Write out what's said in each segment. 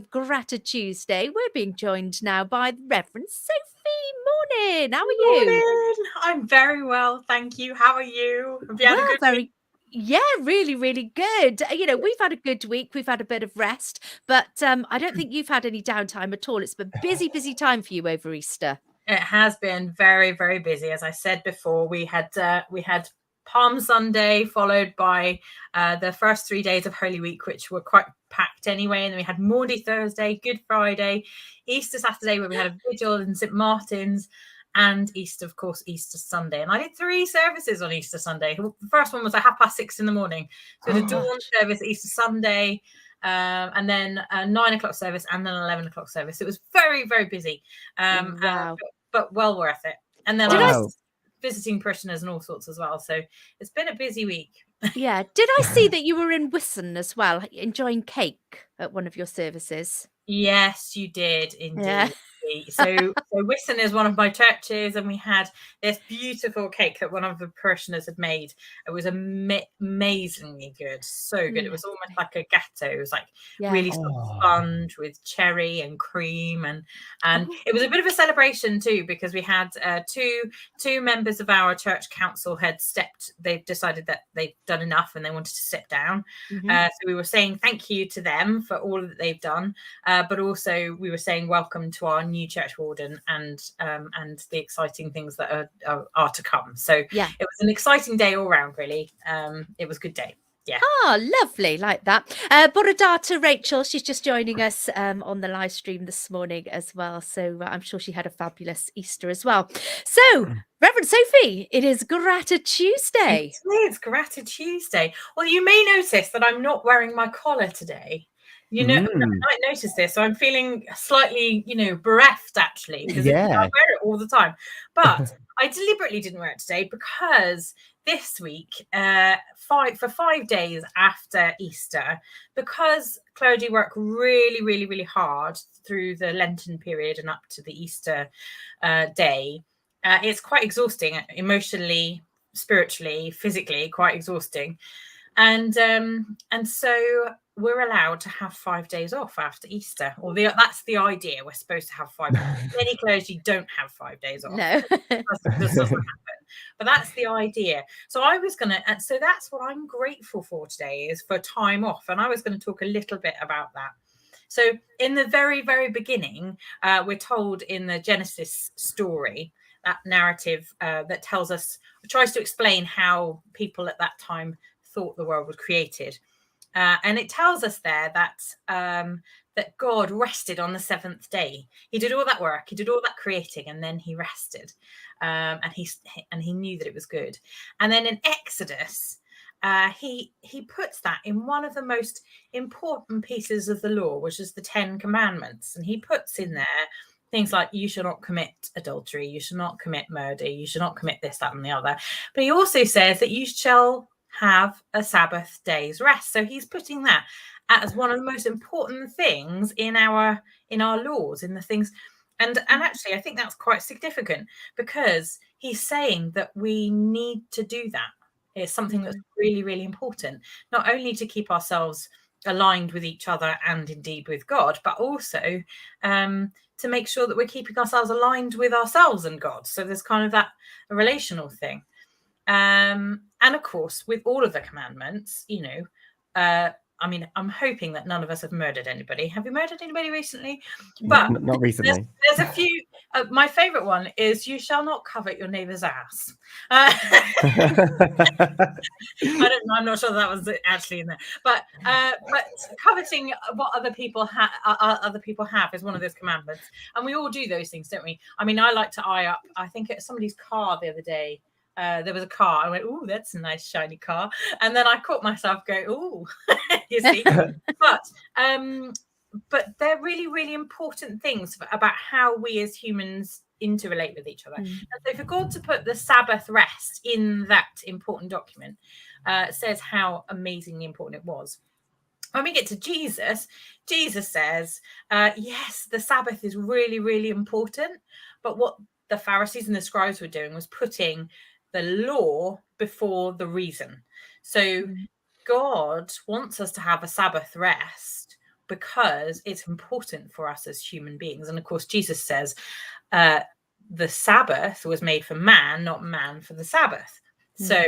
of Grati-Tuesday. We're being joined now by the Reverend Sophie. Morning. How are you? Morning. I'm very well, thank you. How are you? Have you had a good week? Yeah, really, really good. We've had a good week. We've had a bit of rest, but I don't think you've had any downtime at all. It's been busy, busy time for you over Easter. It has been very, very busy. As I said before, we had Palm Sunday followed by the first 3 days of Holy Week, which were quite packed anyway. And then we had Maundy Thursday, Good Friday, Easter Saturday, where we had a vigil in St. Martin's, and Easter, of course, Easter Sunday. And I did 3 services on Easter Sunday. The first one was at 6:30 in the morning. So the dawn service, Easter Sunday, and then a 9 o'clock service, and then an 11 o'clock service. It was very, very busy, Wow. but well worth it. And then I was visiting parishioners and all sorts as well. So it's been a busy week. Yeah. Did I see that you were in Wisson as well, enjoying cake at one of your services? Yes, you did indeed. Yeah. So Wiston is one of my churches, and we had this beautiful cake that one of the parishioners had made. It was amazingly good, so good. It was almost like a gâteau. It was like really soft sponge with cherry and cream, and it was a bit of a celebration too, because we had two members of our church council had they've decided that they've done enough and they wanted to step down. So we were saying thank you to them for all that they've done. But also we were saying welcome to our new church warden and the exciting things that are to come. So yeah, it was an exciting day all round, really. It was a good day. Yeah. Oh, lovely, like that. Borodata Rachel, she's just joining us on the live stream this morning as well. So I'm sure she had a fabulous Easter as well. So, Reverend Sophie, it is Grati-Tuesday. It's Grati-Tuesday. Well, you may notice that I'm not wearing my collar today. You know, I might notice this. So I'm feeling slightly, bereft actually, because I wear it all the time. But I deliberately didn't wear it today because this week, for 5 days after Easter, because clergy work really, really, really hard through the Lenten period and up to the Easter day, it's quite exhausting emotionally, spiritually, physically, quite exhausting. And so we're allowed to have 5 days off after Easter, or that's the idea. We're supposed to have 5 days. Many clergy don't have 5 days off. No. This doesn't happen. But that's the idea. So so that's what I'm grateful for today, is for time off. And I was going to talk a little bit about that. So in the very, very beginning, we're told in the Genesis story, that narrative that tries to explain how people at that time thought the world was created. And it tells us there that God rested on the 7th day. He did all that work, he did all that creating, and then he rested. And he knew that it was good. And then in Exodus, he puts that in one of the most important pieces of the law, which is the 10 Commandments. And he puts in there things like, you shall not commit adultery, you shall not commit murder, you shall not commit this, that, and the other. But he also says that you shall have a Sabbath day's rest. So he's putting that as one of the most important things in our laws, in the things. And actually, I think that's quite significant, because he's saying that we need to do that. It's something that's really, really important, not only to keep ourselves aligned with each other and indeed with God, but also to make sure that we're keeping ourselves aligned with ourselves and God. So there's kind of that relational thing. And of course, with all of the commandments, I'm hoping that none of us have murdered anybody. Have you murdered anybody recently? But not recently. There's a few. My favorite one is, you shall not covet your neighbor's ass. I'm not sure that was actually in there, but coveting what other people have is one of those commandments, and we all do those things, don't we? I mean, I like to eye up. I think at somebody's car the other day. There was a car. I went, "Oh, that's a nice shiny car," and then I caught myself going, "Oh," you see. But they're really, really important things about how we as humans interrelate with each other. And so for God to put the Sabbath rest in that important document says how amazingly important it was. When we get to Jesus says, yes, the Sabbath is really, really important. But what the Pharisees and the scribes were doing was putting the law before the reason. So God wants us to have a Sabbath rest because it's important for us as human beings. And of course, Jesus says the Sabbath was made for man, not man for the Sabbath. So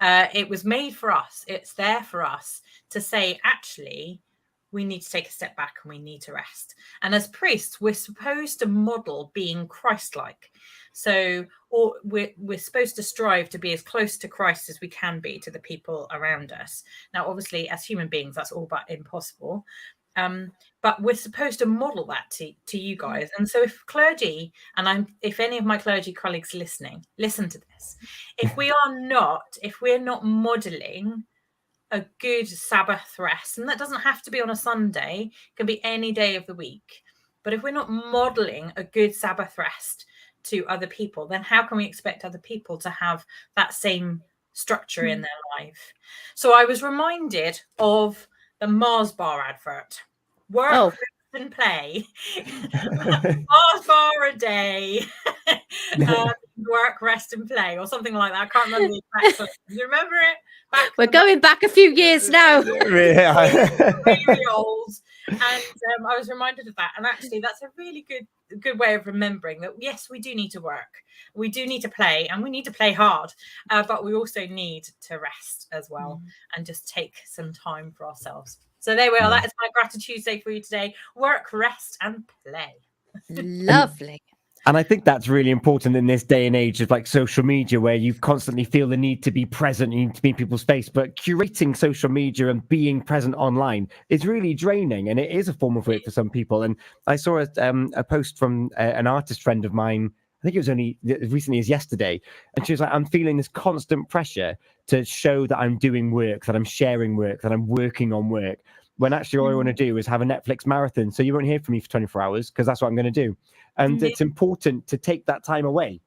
it was made for us. It's there for us to say, actually, we need to take a step back and we need to rest. And as priests, we're supposed to model being Christ-like. So or we're supposed to strive to be as close to Christ as we can be to the people around us. Now, obviously, as human beings, that's all but impossible. But we're supposed to model that to you guys. And so if clergy, and if any of my clergy colleagues listening, listen to this. If we're not modeling a good Sabbath rest, and that doesn't have to be on a Sunday, it can be any day of the week. But if we're not modeling a good Sabbath rest to other people, then how can we expect other people to have that same structure in their life? So I was reminded of the Mars bar advert. Work, rest and play. Mars bar a day. Work, rest and play, or something like that. I can't remember the exact one. Do you remember it? We're going back a few years now. Really old. And I was reminded of that. And actually, that's a really good way of remembering that, yes, we do need to work. We do need to play, and we need to play hard. But we also need to rest as well and just take some time for ourselves. So there we are. That is my Grati-Tuesday for you today. Work, rest, and play. Lovely. And I think that's really important in this day and age of like social media, where you constantly feel the need to be present, you need to be in people's face. But curating social media and being present online is really draining, and it is a form of work for some people. And I saw a post from an artist friend of mine. I think it was only as recently as yesterday, and she was like, "I'm feeling this constant pressure to show that I'm doing work, that I'm sharing work, that I'm working on work, when actually all I want to do is have a Netflix marathon. So you won't hear from me for 24 hours because that's what I'm going to do." And it's important to take that time away.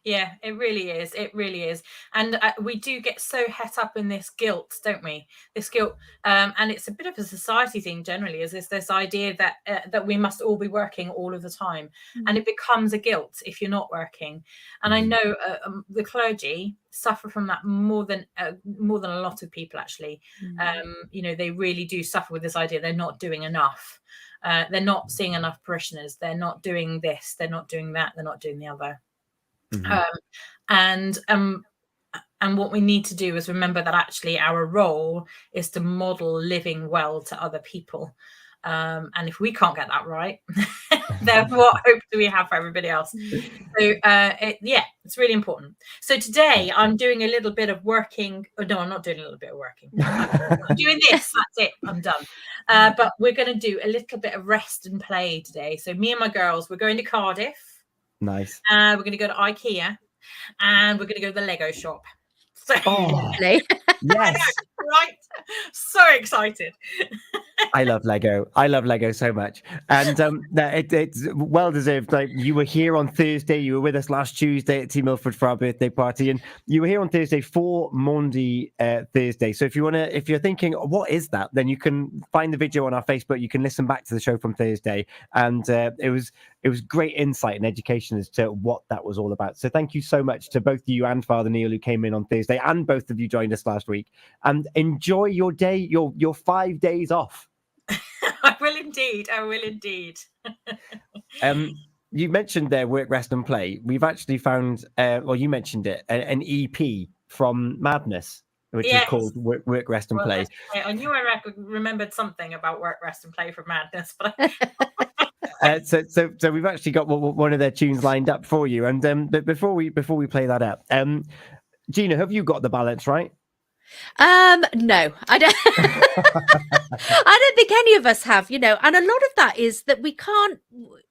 Yeah, it really is. It really is. And we do get so het up in this guilt, don't we? This guilt. And it's a bit of a society thing generally, is this idea that we must all be working all of the time. And it becomes a guilt if you're not working. And I know the clergy suffer from that more than a lot of people, actually. They really do suffer with this idea they're not doing enough. They're not seeing enough parishioners. They're not doing this. They're not doing that. They're not doing the other. And what we need to do is remember that actually our role is to model living well to other people. And if we can't get that right, then what hope do we have for everybody else? So it's really important. So today I'm doing a little bit of working. Oh, no, I'm not doing a little bit of working. I'm doing this. That's it. I'm done. But we're going to do a little bit of rest and play today. So me and my girls, we're going to Cardiff. Nice. We're going to go to IKEA, and we're going to go to the Lego shop. So, Lovely. Yes. Right. So excited. I love Lego. I love Lego so much. And it's well deserved. Like, you were here on Thursday. You were with us last Tuesday at Team Milford for our birthday party. And you were here on Thursday for Maundy Thursday. So if you're thinking, what is that? Then you can find the video on our Facebook. You can listen back to the show from Thursday. And it was great insight and education as to what that was all about. So thank you so much to both you and Father Neil, who came in on Thursday, and both of you joined us last week. And enjoy your day, your 5 days off. I will indeed. You mentioned there work, rest and play. We've actually found, you mentioned it, an EP from Madness, which is called work, rest and play. I knew I remembered something about work, rest and play from Madness, but so we've actually got one of their tunes lined up for you. And but before we play that up, Gina, have you got the balance right? No, I don't. I don't think any of us have, and a lot of that is that we can't.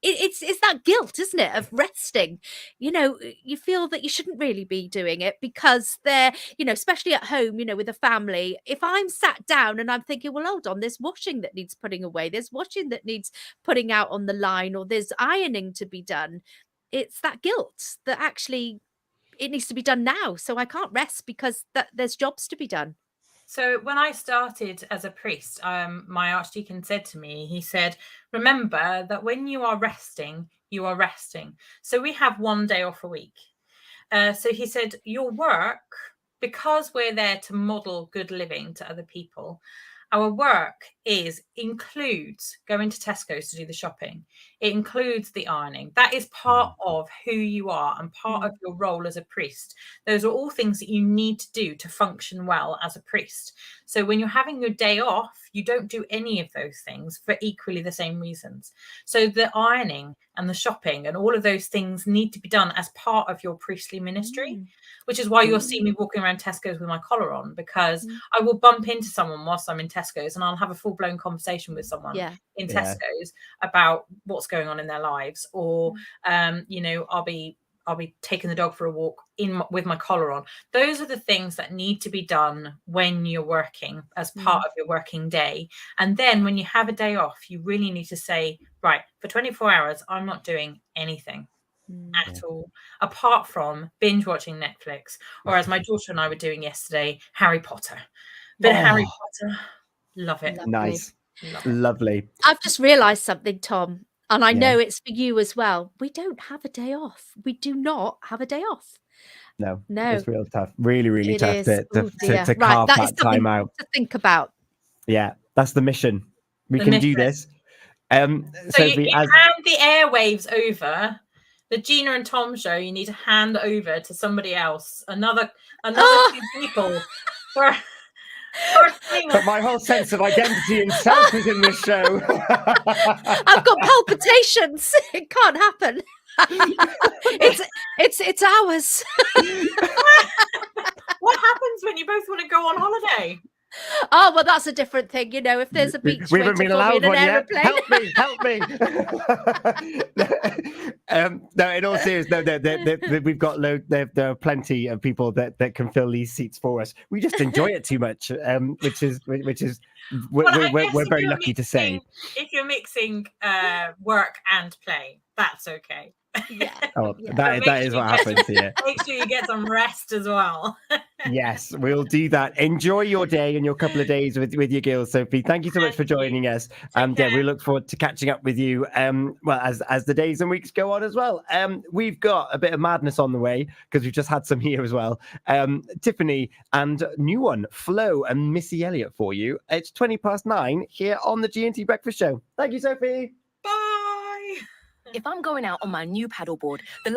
It's that guilt, isn't it, of resting? You feel that you shouldn't really be doing it because they're, especially at home, with a family. If I'm sat down and I'm thinking, well, hold on, there's washing that needs putting away, there's washing that needs putting out on the line, or there's ironing to be done. It's that guilt that actually it needs to be done now. So I can't rest because there's jobs to be done. So when I started as a priest, my archdeacon said to me, he said, remember that when you are resting, you are resting. So we have 1 day off a week. So he said, your work, because we're there to model good living to other people, our work includes going to Tesco's to do the shopping. It includes the ironing. That is part of who you are and part of your role as a priest. Those are all things that you need to do to function well as a priest. So when you're having your day off, you don't do any of those things for equally the same reasons. So the ironing and the shopping and all of those things need to be done as part of your priestly ministry, which is why you'll see me walking around Tesco's with my collar on, because I will bump into someone whilst I'm in Tesco's and I'll have a full-blown conversation with someone in Tesco's about what's going on in their lives, or I'll be taking the dog for a walk with my collar on. Those are the things that need to be done when you're working as part of your working day. And then when you have a day off, you really need to say, right, for 24 hours, I'm not doing anything at all, apart from binge watching Netflix, or as my daughter and I were doing yesterday, Harry Potter. But Harry Potter, love it. Lovely. Nice. Lovely. I've just realised something, Tom, and I know it's for you as well. We don't have a day off. We do not have a day off. No, No. it's real tough. Really, really It tough is. to Oh, dear. carve Right, that is that time something out. to think about. Yeah, that's the mission. We The can do mission. this. So Sophie, you hand the airwaves over. The Gina and Tom show, you need to hand over to somebody else, another two people. But my whole sense of identity and self is in this show. I've got palpitations. It can't happen. It's ours. What happens when you both want to go on holiday? Oh, well, that's a different thing. You know, if there's a beach We haven't been allowed one yet. aeroplane. Help me. No, in all seriousness, we've got there are plenty of people that can fill these seats for us. We just enjoy it too much, which is we're very lucky to say. If you're mixing work and play, that's okay. Yeah. Oh, Yeah. that is what happens here. Make sure you get some rest as well. Yes, we'll do that. Enjoy your day and your couple of days with your girls, Sophie. Thank you so much for joining us. Yeah, we look forward to catching up with you. Well, as the days and weeks go on as well. We've got a bit of madness on the way because we've just had some here as well. Tiffany and new one, Flo and Missy Elliott for you. It's 9:20 here on the G&T Breakfast Show. Thank you, Sophie. Bye. If I'm going out on my new paddleboard, the